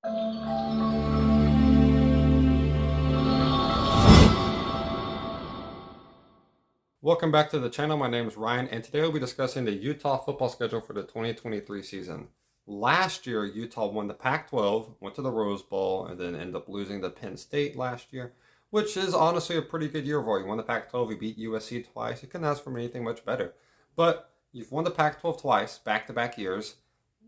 Welcome back to the channel. My name is Ryan, and today we'll be discussing the Utah football schedule for the 2023 season. Last year, Utah won the Pac-12, went to the Rose Bowl, and then ended up losing to Penn State last year, which is honestly a pretty good year for you. You won the Pac-12, you beat USC twice. You couldn't ask for anything much better. But you've won the Pac-12 twice, back-to-back years,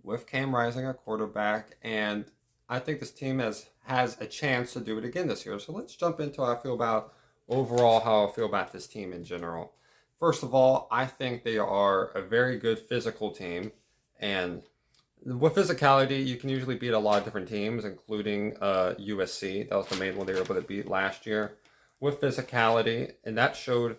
with Cam Rising at quarterback, and I think this team has a chance to do it again this year. So let's jump into how I feel about overall how I feel about this team in general. First of all, I think they are a very good physical team, and with physicality, you can usually beat a lot of different teams, including USC. That was the main one they were able to beat last year with physicality, and that showed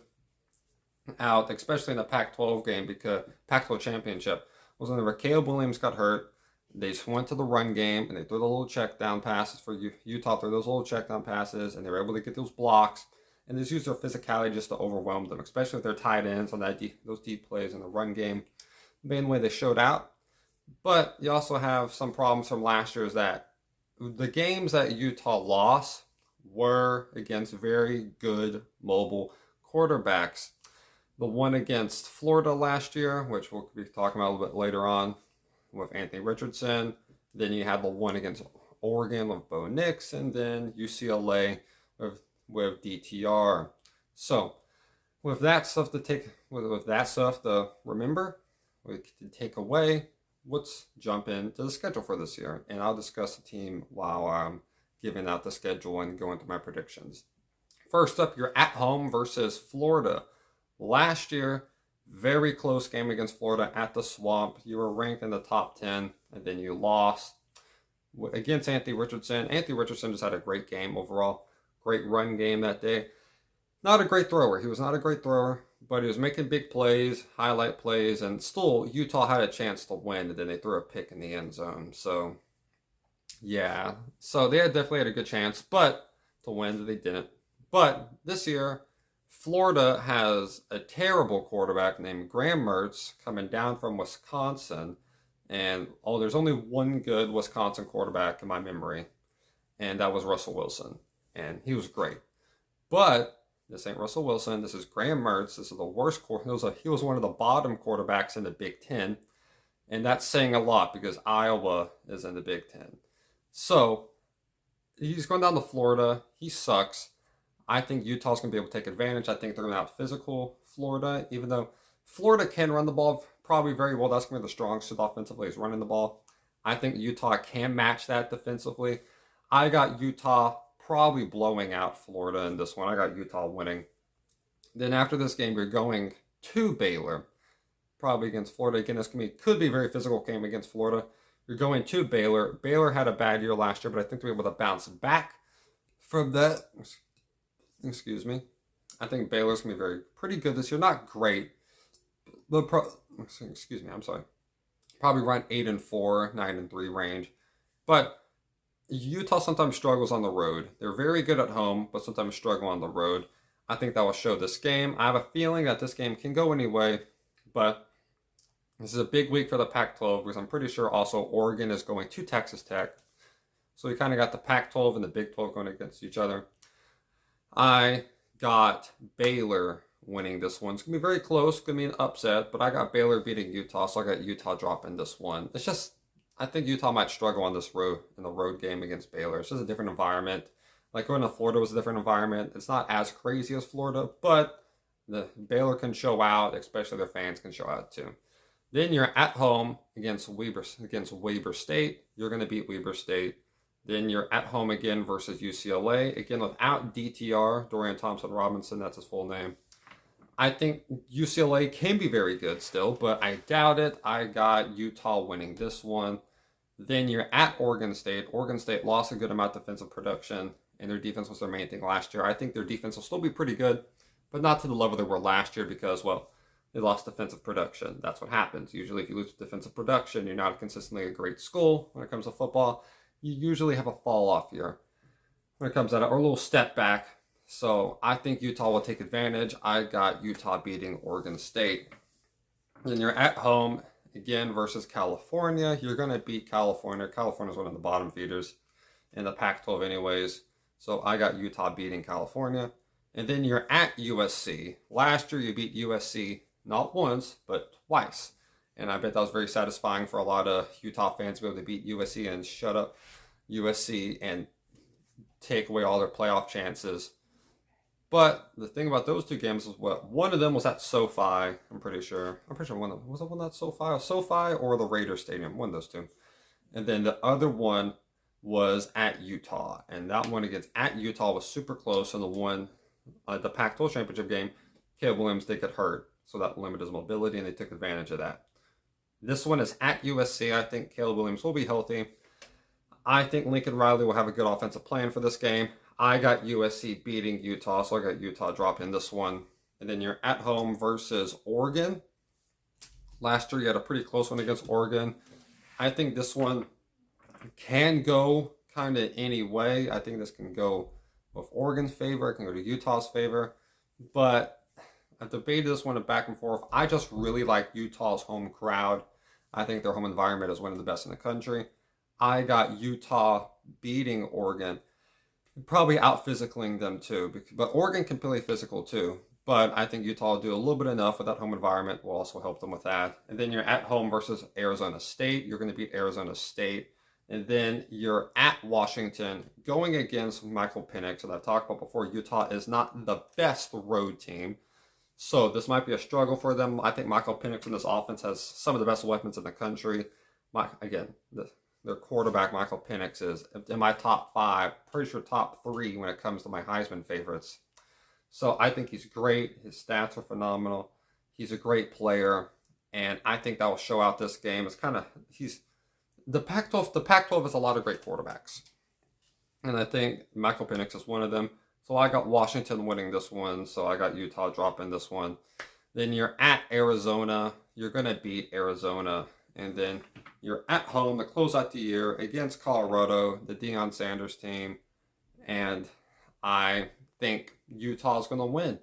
out, especially in the Pac-12 game, because Pac-12 championship was when Caleb Williams got hurt. They just went to the run game and they threw the little check down passes for Utah. Threw those little check down passes, and they were able to get those blocks and just use their physicality just to overwhelm them, especially with their tight ends on those deep plays in the run game. The main way they showed out. But you also have some problems from last year is that the games that Utah lost were against very good mobile quarterbacks. The one against Florida last year, which we'll be talking about a little bit later on with Anthony Richardson. Then you had the one against Oregon with Bo Nix, and then UCLA with DTR. So with that stuff to remember, we can take away, let's jump into the schedule for this year, and I'll discuss the team while I'm giving out the schedule and going through my predictions. First up, you're at home versus Florida. Last year, very close game against Florida at the Swamp. You were ranked in the top 10, and then you lost against Anthony Richardson. Anthony Richardson just had a great game overall. Great run game that day. Not a great thrower. He was not a great thrower, but he was making big plays, highlight plays, and still Utah had a chance to win, and then they threw a pick in the end zone. So, yeah. So they definitely had a good chance, but to win, they didn't. But this year, Florida has a terrible quarterback named Graham Mertz coming down from Wisconsin. And there's only one good Wisconsin quarterback in my memory, and that was Russell Wilson. And he was great. But this ain't Russell Wilson. This is Graham Mertz. This is the worst he was one of the bottom quarterbacks in the Big Ten. And that's saying a lot because Iowa is in the Big Ten. So he's going down to Florida. He sucks. I think Utah's going to be able to take advantage. I think they're going to out physical Florida, even though Florida can run the ball probably very well. That's going to be the strong suit offensively is running the ball. I think Utah can match that defensively. I got Utah probably blowing out Florida in this one. I got Utah winning. Then after this game, you're going to Baylor, probably against Florida. Again, this could be a very physical game against Florida. You're going to Baylor. Baylor had a bad year last year, but I think they're able to bounce back from that. Excuse me. I think Baylor's going to be pretty good this year. Not great, but excuse me. I'm sorry. Probably around 8-4, 9-3 range. But Utah sometimes struggles on the road. They're very good at home, but sometimes struggle on the road. I think that will show this game. I have a feeling that this game can go anyway, but this is a big week for the Pac-12 because I'm pretty sure also Oregon is going to Texas Tech. So we kind of got the Pac-12 and the Big 12 going against each other. I got Baylor winning this one. It's going to be very close. It's going to be an upset, but I got Baylor beating Utah, so I got Utah dropping this one. It's just, I think Utah might struggle on this road, in the road game against Baylor. It's just a different environment. Like going to Florida was a different environment. It's not as crazy as Florida, but the Baylor can show out, especially their fans can show out too. Then you're at home against Weber State. You're going to beat Weber State. Then you're at home again versus UCLA. Again, without DTR, Dorian Thompson-Robinson, that's his full name. I think UCLA can be very good still, but I doubt it. I got Utah winning this one. Then you're at Oregon State. Oregon State lost a good amount of defensive production, and their defense was their main thing last year. I think their defense will still be pretty good, but not to the level they were last year because, well, they lost defensive production. That's what happens. Usually if you lose defensive production, you're not consistently a great school when it comes to football. You usually have a fall off year when it comes to that, or a little step back. So I think Utah will take advantage. I got Utah beating Oregon State. Then you're at home again versus California. You're going to beat California. California's one of the bottom feeders. in the Pac-12 anyways. So I got Utah beating California. And then you're at USC. Last year you beat USC not once, but twice. And I bet that was very satisfying for a lot of Utah fans to be able to beat USC and shut up USC and take away all their playoff chances. But the thing about those two games was what one of them was at SoFi. I'm pretty sure one of them was it one at SoFi or the Raiders Stadium. One of those two. And then the other one was at Utah, and that one against at Utah was super close. And the one, the Pac-12 championship game, Caleb Williams did get hurt, so that limited his mobility, and they took advantage of that. This one is at USC. I think Caleb Williams will be healthy. I think Lincoln Riley will have a good offensive plan for this game. I got USC beating Utah, so I got Utah dropping this one. And then you're at home versus Oregon. Last year you had a pretty close one against Oregon. I think this one can go kind of any way. I think this can go with Oregon's favor. It can go to Utah's favor. But I've debated this one back and forth. I just really like Utah's home crowd. I think their home environment is one of the best in the country. I got Utah beating Oregon. Probably out-physicaling them too. But Oregon can play physical too. But I think Utah will do a little bit enough with that home environment. Will also help them with that. And then you're at home versus Arizona State. You're going to beat Arizona State. And then you're at Washington going against Michael Penix. And I've talked about before, Utah is not the best road team. So this might be a struggle for them. I think Michael Penix in this offense has some of the best weapons in the country. Their quarterback, Michael Penix, is in my top 5, pretty sure top 3 when it comes to my Heisman favorites. So I think he's great. His stats are phenomenal. He's a great player. And I think that will show out this game. It's kind of, the Pac-12 has a lot of great quarterbacks. And I think Michael Penix is one of them. So I got Washington winning this one. So I got Utah dropping this one. Then you're at Arizona. You're going to beat Arizona. And then you're at home to close out the year against Colorado, the Deion Sanders team. And I think Utah's going to win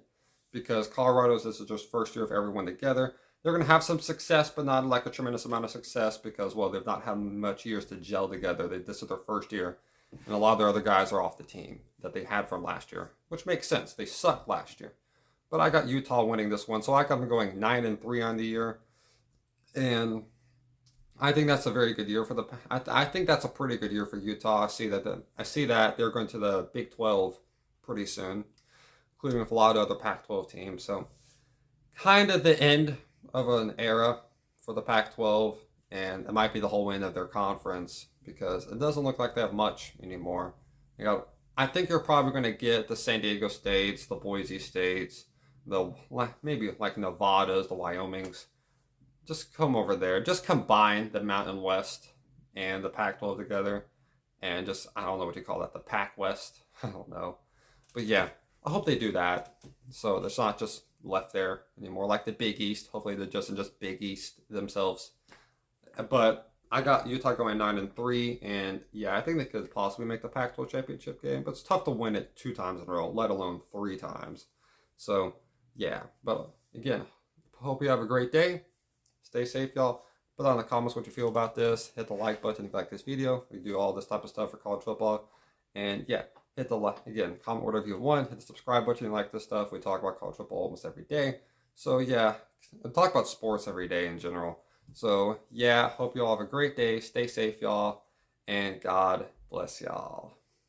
because this is just first year of everyone together. They're going to have some success, but not like a tremendous amount of success because, well, they've not had much years to gel together. This is their first year. And a lot of their other guys are off the team that they had from last year, which makes sense. They sucked last year. But I got Utah winning this one. So I got them going 9-3 on the year. And I think that's a very good year for I think that's a pretty good year for Utah. I see that they're going to the Big 12 pretty soon, including with a lot of other Pac-12 teams. So kind of the end of an era for the Pac-12, and it might be the whole end of their conference because it doesn't look like they have much anymore. I think you're probably going to get the San Diego States, the Boise States, maybe like Nevadas, the Wyomings. Just come over there. Just combine the Mountain West and the Pac-12 together. And just, I don't know what you call that, the Pac-West. I don't know. But yeah, I hope they do that. So there's not just left there anymore like the Big East. Hopefully they're just Big East themselves. But I got Utah going 9-3. And yeah, I think they could possibly make the Pac-12 championship game. But it's tough to win it 2 times in a row, let alone 3 times. So yeah, but again, hope you have a great day. Stay safe, y'all. Put down in the comments what you feel about this. Hit the like button if you like this video. We do all this type of stuff for college football. And yeah, hit the like, again, comment whatever you want. Hit the subscribe button if you like this stuff. We talk about college football almost every day. So yeah, I talk about sports every day in general. So yeah, hope you all have a great day. Stay safe, y'all. And God bless y'all.